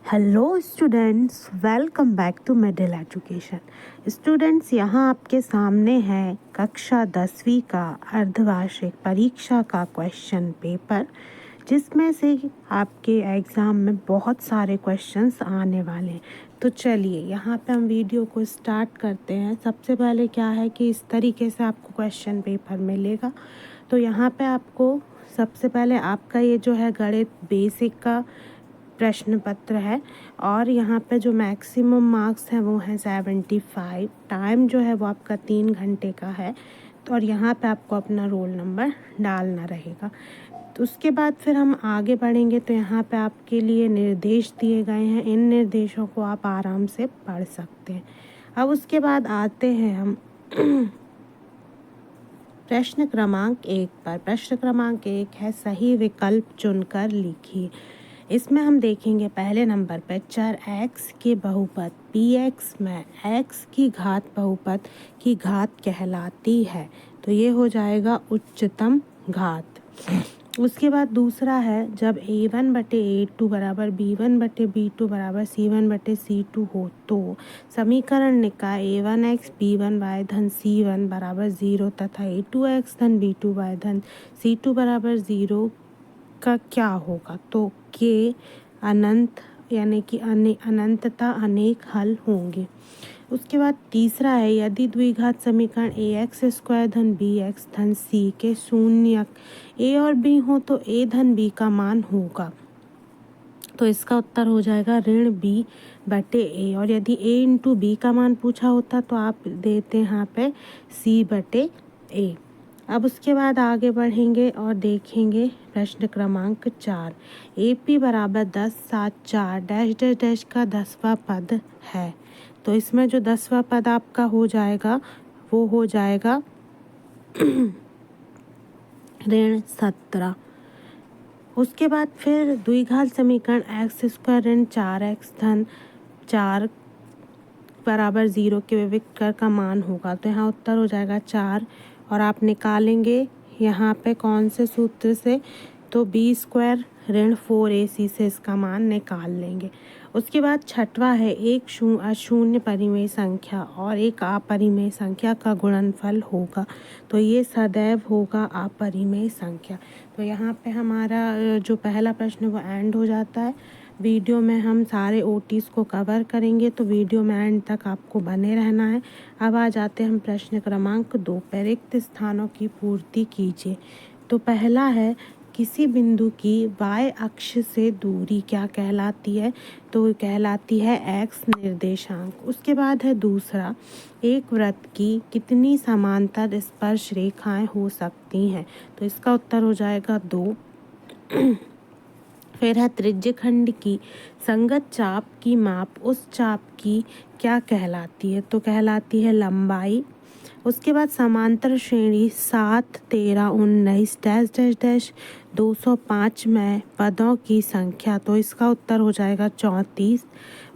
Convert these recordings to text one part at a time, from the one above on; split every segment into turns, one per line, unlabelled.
Hello students, welcome back to middle education. Students, यहाँ आपके सामने है कक्षा 10वीं का अर्धवार्षिक परीक्षा का क्वेश्चन पेपर, जिसमें से आपके एग्ज़ाम में बहुत सारे क्वेश्चंस आने वाले हैं। तो चलिए यहाँ पे हम वीडियो को स्टार्ट करते हैं। सबसे पहले क्या है कि इस तरीके से आपको क्वेश्चन पेपर मिलेगा। तो यहाँ पे आपको सबसे पहले आपका ये जो है गणित बेसिक का प्रश्न पत्र है, और यहाँ पे जो मैक्सिमम मार्क्स हैं वो हैं 75। टाइम जो है वो आपका 3 घंटे का है। तो और यहाँ पे आपको अपना रोल नंबर डालना रहेगा। तो उसके बाद फिर हम आगे बढ़ेंगे। तो यहाँ पे आपके लिए निर्देश दिए गए हैं, इन निर्देशों को आप आराम से पढ़ सकते हैं। अब उसके बाद आते हैं हम प्रश्न क्रमांक 1 पर। प्रश्न क्रमांक 1 है सही विकल्प चुनकर लिखिए। इसमें हम देखेंगे पहले नंबर पर चर x के बहुपद px में x की घात बहुपद की घात कहलाती है। तो ये हो जाएगा उच्चतम घात। उसके बाद दूसरा है जब a1 बटे a2 बराबर b1 बटे b2 बराबर c1 बटे c2 हो तो समीकरण निकाय a1x b1y धन c1 बराबर 0 तथा a2x धन b2y धन c2 बराबर 0 का क्या होगा। तो के अनंत यानी कि अनंतता अनेक हल होंगे। उसके बाद तीसरा है यदि द्विघात समीकरण ax² धन bx धन c के शून्य a और b हो तो a धन b का मान होगा। तो इसका उत्तर हो जाएगा ऋण b बटे a। और यदि a इंटू b का मान पूछा होता तो आप देते यहाँ पे c बटे a। अब उसके बाद आगे बढ़ेंगे और देखेंगे प्रश्न क्रमांक 4। AP बराबर 10 7 4 डैश डैश डैश का 10वां पद है। तो इसमें जो 10वां पद आपका हो जाएगा वो हो जाएगा ऋण 17। उसके बाद फिर द्विघात समीकरण x² ऋण 4x धन 4 बराबर 0 के विकर्ण का मान होगा। तो यहाँ उत्तर हो जाएगा 4। और आप निकालेंगे यहाँ पे कौन से सूत्र से, तो b² ऋण 4ac से इसका मान निकाल लेंगे। उसके बाद छठवां है एक अशून्य परिमेय संख्या और एक अपरिमेय संख्या का गुणनफल होगा। तो ये सदैव होगा अपरिमेय संख्या। तो यहाँ पे हमारा जो पहला प्रश्न वो एंड हो जाता है। वीडियो में हम सारे ओटीज़ को कवर करेंगे, तो वीडियो में एंड तक आपको बने रहना है। अब आ जाते हैं हम प्रश्न क्रमांक 2 पर। रिक्त स्थानों की पूर्ति कीजिए। तो पहला है किसी बिंदु की y अक्ष से दूरी क्या कहलाती है, तो कहलाती है x निर्देशांक। उसके बाद है दूसरा एक वृत्त की कितनी समांतर स्पर्श रेखाएं हो सकती हैं, तो इसका उत्तर हो जाएगा 2। फिर है त्रिज्यखंड की संगत चाप की माप उस चाप की क्या कहलाती है, तो कहलाती है लंबाई। उसके बाद समांतर श्रेणी 7 13 19 डैश डैश डैश 205 में पदों की संख्या, तो इसका उत्तर हो जाएगा 34।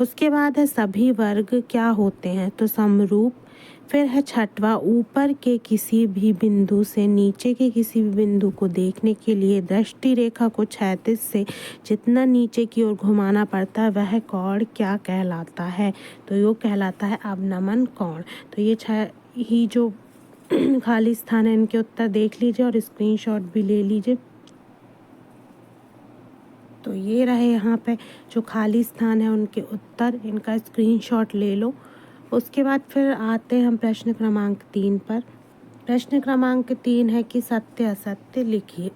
उसके बाद है सभी वर्ग क्या होते हैं, तो समरूप। फिर है छठवां ऊपर के किसी भी बिंदु से नीचे के किसी भी बिंदु को देखने के लिए दृष्टि रेखा को क्षैतिज से जितना नीचे की ओर घुमाना पड़ता है वह कोण क्या कहलाता है, तो ये कहलाता है अवनमन कोण। तो ये ही जो खाली स्थान है इनके उत्तर देख लीजिए और स्क्रीनशॉट भी ले लीजिए। तो ये रहे यहाँ पे जो खाली स्थान है उनके उत्तर, इनका स्क्रीनशॉट ले लो। उसके बाद फिर आते हैं हम प्रश्न क्रमांक 3 पर। प्रश्न क्रमांक 3 है कि सत्य असत्य लिखिए।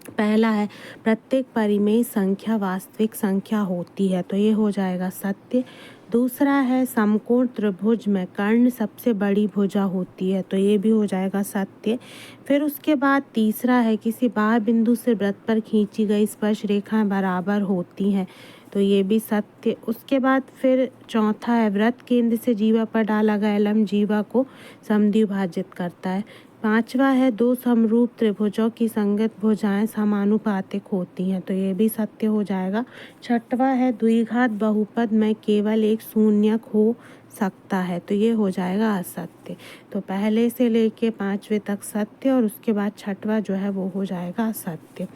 पहला है प्रत्येक परिमेय संख्या वास्तविक संख्या होती है, तो ये हो जाएगा सत्य। दूसरा है समकोण त्रिभुज में कर्ण सबसे बड़ी भुजा होती है, तो ये भी हो जाएगा सत्य। फिर उसके बाद तीसरा है किसी बाह्य बिंदु से वृत्त पर खींची गई स्पर्श रेखाएं बराबर होती हैं, तो ये भी सत्य। उसके बाद फिर चौथा है वृत्त केंद्र से जीवा पर डाला गया लंब जीवा को समद्विभाजित करता है। पांचवा है दो समरूप त्रिभुजों की संगत भुजाएं समानुपातिक होती हैं, तो ये भी सत्य हो जाएगा। छठवा है द्विघात बहुपद में केवल एक शून्यक हो सकता है, तो ये हो जाएगा असत्य। तो पहले से लेके 5वें तक सत्य और उसके बाद छठवा जो है वो हो जाएगा असत्य।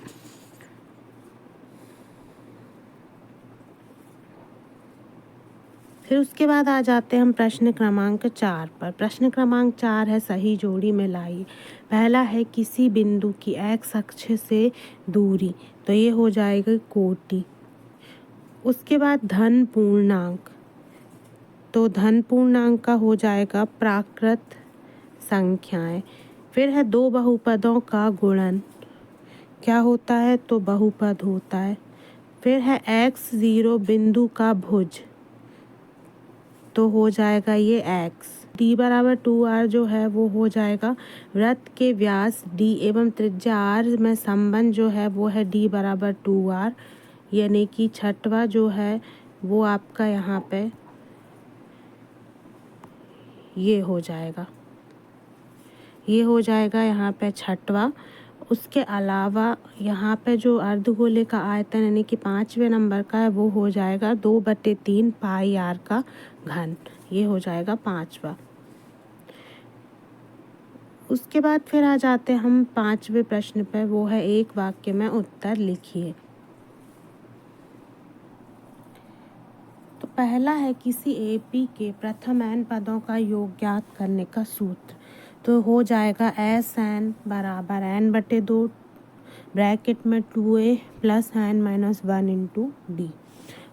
फिर उसके बाद आ जाते हैं हम प्रश्न क्रमांक 4 पर। प्रश्न क्रमांक 4 है सही जोड़ी में लाइए। पहला है किसी बिंदु की एक्स अक्ष से दूरी, तो ये हो जाएगा कोटि। उसके बाद धन पूर्णांक, तो धन पूर्णांक का हो जाएगा प्राकृत संख्याएं। फिर है दो बहुपदों का गुणन, क्या होता है, तो बहुपद होता है। फिर है x0 बिंदु का भुज, तो हो जाएगा ये x। d बराबर 2r जो है वो हो जाएगा वृत्त के व्यास d एवं त्रिज्या r में संबंध जो है वो है d बराबर 2r, यानी कि छठवां जो है वो आपका यहाँ पे ये हो जाएगा, ये हो जाएगा यहाँ पे छठवां। उसके अलावा यहाँ पे जो अर्धगोले का आयतन यानी कि 5वें नंबर का है वो हो जाएगा 2/3 पाई आर का घन, ये हो जाएगा 5वां। उसके बाद फिर आ जाते हैं हम 5वें प्रश्न पे, वो है एक वाक्य में उत्तर लिखिए। तो पहला है किसी एपी के प्रथम n पदों का योग ज्ञात करने का सूत्र, तो हो जाएगा SN बराबर n/2 ब्रैकेट में 2a plus n-1 into D.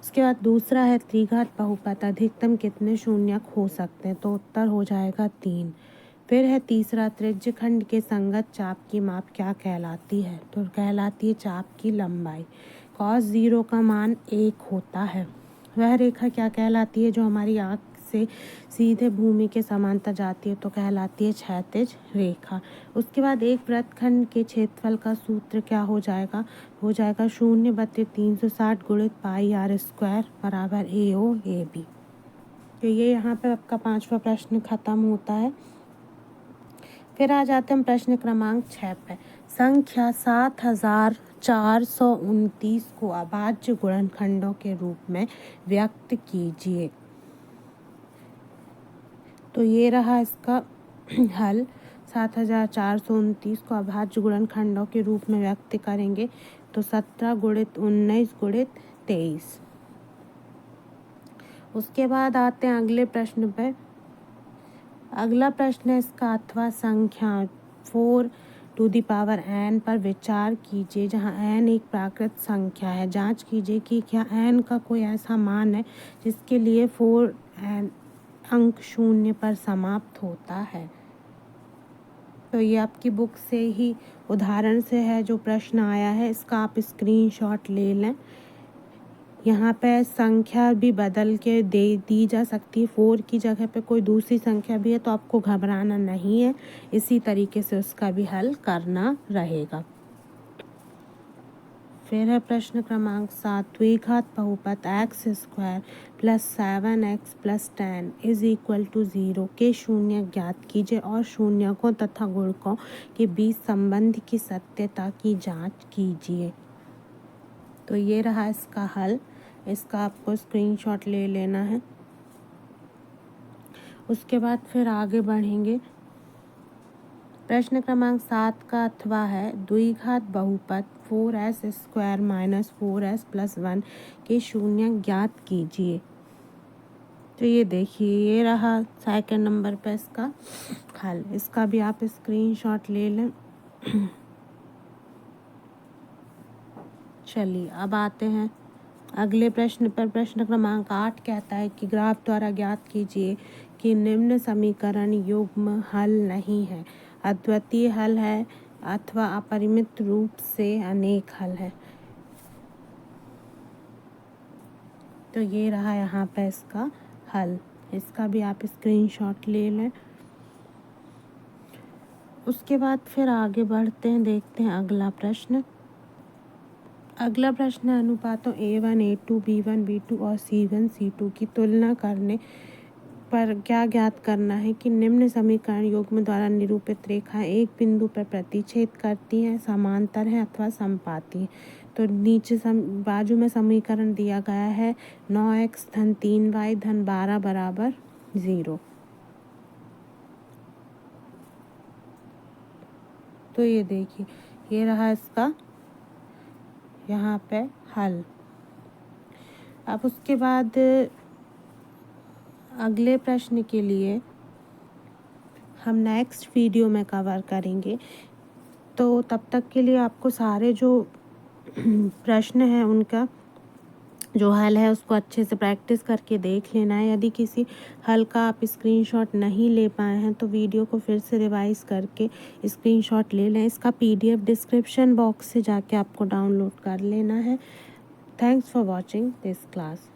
उसके बाद दूसरा है त्रिघात बहुपद अधिकतम कितने शून्यक हो सकते हैं, तो उत्तर हो जाएगा 3। फिर है तीसरा त्रिज्यखंड के संगत चाप की माप क्या कहलाती है, तो कहलाती है चाप की लंबाई। cos 0 का मान 1 होता है। वह रेखा क्या कहलाती है जो हमारी आँख से सीधे भूमि के समांतर जाती है, तो कहलाती है क्षैतिज रेखा। उसके बाद एक वृत्तखंड के क्षेत्रफल का सूत्र क्या हो जाएगा, हो जाएगा 0/360 गुणित पाई आर स्क्वायर बराबर AOAB। तो ये यहाँ पे आपका 5वां प्रश्न खत्म होता है। फिर आ जाते हैं प्रश्न क्रमांक 6 पे। संख्या 7429 को अभाज्य गुणनखंडों के रूप में व्यक्त कीजिए। तो ये रहा इसका हल। 7429 को अभाज्य गुणनखंडों के रूप में व्यक्त करेंगे तो 17 गुणित 19 गुणित 23। उसके बाद आते हैं अगले प्रश्न पे। अगला प्रश्न है इसका अथवा संख्या 4n पर विचार कीजिए, जहां n एक प्राकृत संख्या है। जांच कीजिए कि क्या n का कोई ऐसा मान है जिसके लिए 4n अंक शून्य पर समाप्त होता है। तो ये आपकी बुक से ही उदाहरण से है जो प्रश्न आया है, इसका आप स्क्रीनशॉट ले लें। यहाँ पे संख्या भी बदल के दे दी जा सकती है, 4 की जगह पे कोई दूसरी संख्या भी है तो आपको घबराना नहीं है, इसी तरीके से उसका भी हल करना रहेगा। फिर है प्रश्न क्रमांक 7। द्विघात बहुपद x² plus 7x plus 10 is equal to 0 के शून्य ज्ञात कीजिए और शून्यकों तथा गुणकों के बीच संबंध की सत्यता की जांच कीजिए। तो ये रहा इसका हल, इसका आपको स्क्रीनशॉट ले लेना है। उसके बाद फिर आगे बढ़ेंगे। प्रश्न क्रमांक 7 का अथवा है द्विघात बहुपद 4s² माइनस 4s प्लस 1 के शून्य ज्ञात कीजिए। तो ये देखिए ये रहा सेकंड नंबर पे इसका हल, इसका भी आप स्क्रीनशॉट ले लें। चलिए अब आते हैं अगले प्रश्न पर। प्रश्न क्रमांक 8 कहता है कि ग्राफ द्वारा ज्ञात कीजिए कि निम्न समीकरण युग्म हल नहीं है, अद्वितीय हल है अथवा अपरिमित रूप से अनेक हल है। तो ये रहा यहाँ पे इसका हल, इसका भी आप स्क्रीनशॉट ले लें। उसके बाद फिर आगे बढ़ते हैं, देखते हैं अगला प्रश्न। अगला प्रश्न है अनुपातों A1 A2 B1 B2 और C1 C2 की तुलना करने पर क्या ज्ञात करना है कि निम्न समीकरण युग्म द्वारा निरूपित रेखाएं एक बिंदु पर प्रतिच्छेद करती हैं, समांतर हैं अथवा समपाती हैं। तो नीचे बाजू में समीकरण दिया गया है 9x धन 3y धन 12 बराबर 0। तो ये देखिए ये रहा इसका यहाँ पे हल। अब उसके बाद अगले प्रश्न के लिए हम नेक्स्ट वीडियो में कवर करेंगे। तो तब तक के लिए आपको सारे जो प्रश्न हैं उनका जो हल है उसको अच्छे से प्रैक्टिस करके देख लेना है। यदि किसी हल का आप स्क्रीनशॉट नहीं ले पाए हैं तो वीडियो को फिर से रिवाइज करके स्क्रीनशॉट ले लें। इसका PDF डिस्क्रिप्शन बॉक्स से जाके आपको डाउनलोड कर लेना है। Thanks for watching this class.